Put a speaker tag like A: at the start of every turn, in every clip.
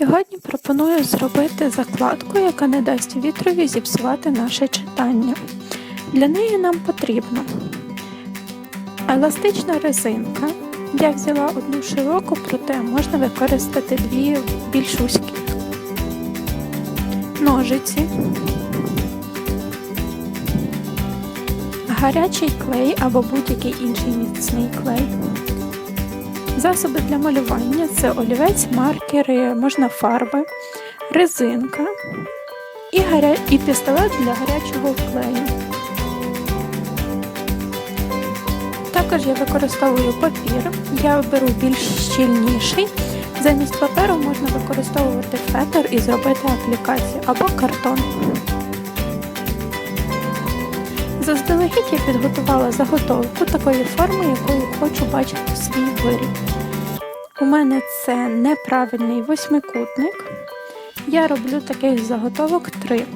A: Сьогодні пропоную зробити закладку, яка не дасть вітрові зіпсувати наше читання. Для неї нам потрібно еластична резинка. Я взяла одну широку, проте можна використати дві більш вузькі. Ножиці, гарячий клей або будь-який інший міцний клей. Засоби для малювання – це олівець, маркери, можна фарби, резинка і пістолет для гарячого клею. Також я використовую папір, я беру більш щільніший. Замість паперу можна використовувати фетр і зробити аплікацію або картон. Заздалегідь я підготувала заготовку такої форми, якою хочу бачити свій виріб. У мене це неправильний восьмикутник. Я роблю таких заготовок 3.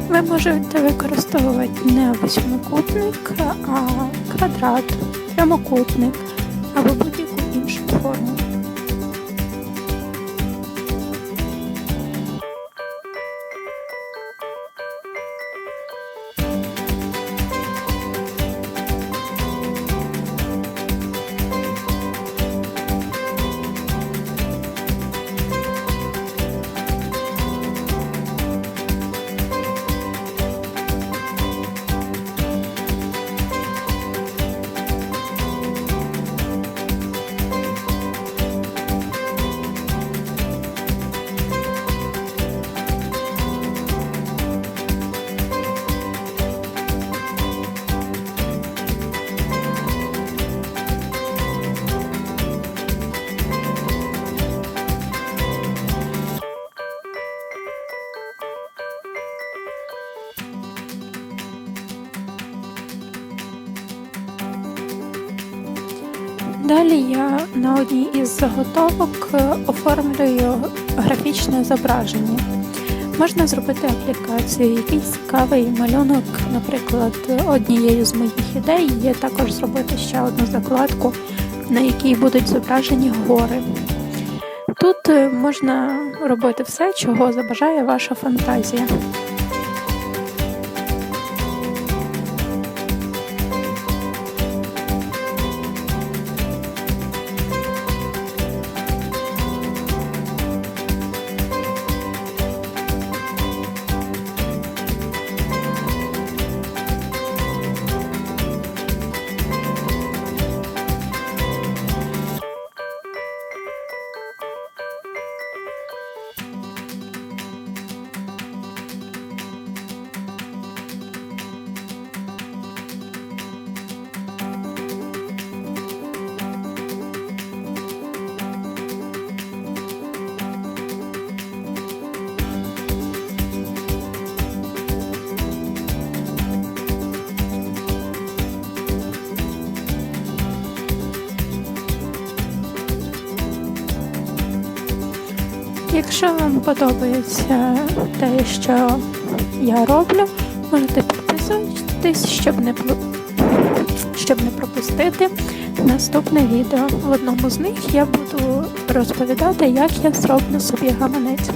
A: Ви можете використовувати не восьмикутник, а квадрат, прямокутник або будь-яку іншу форму. Далі я на одній із заготовок оформлюю графічне зображення. Можна зробити аплікацію, якийсь цікавий малюнок, наприклад, однією з моїх ідей є також зробити ще одну закладку, на якій будуть зображені гори. Тут можна робити все, чого забажає ваша фантазія. Якщо вам подобається те, що я роблю, можете підписуватись, щоб не пропустити наступне відео. В одному з них я буду розповідати, як я зроблю собі гаманець.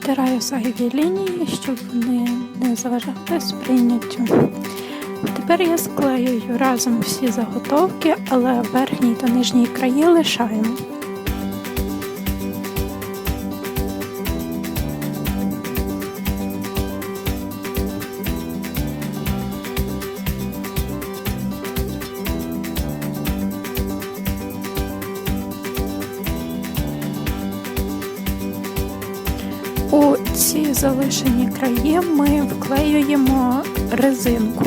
A: Протираю зайві лінії, щоб вони не заважали сприйняттю. Тепер я склеюю разом всі заготовки, але верхній та нижній краї лишаємо. У ці залишені краї ми вклеюємо резинку,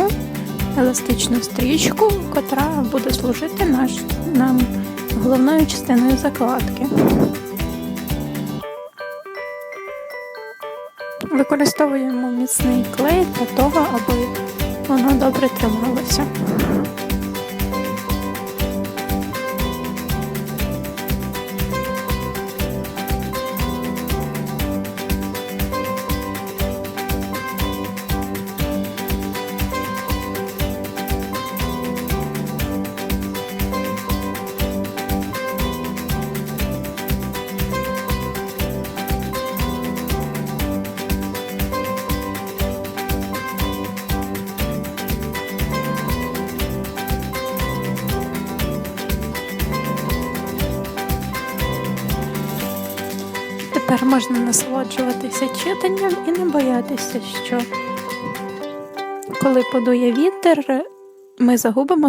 A: еластичну стрічку, котра буде служити нам головною частиною закладки. Використовуємо міцний клей для того, аби воно добре трималося. Тепер можна насолоджуватися читанням і не боятися, що коли подує вітер, ми загубимо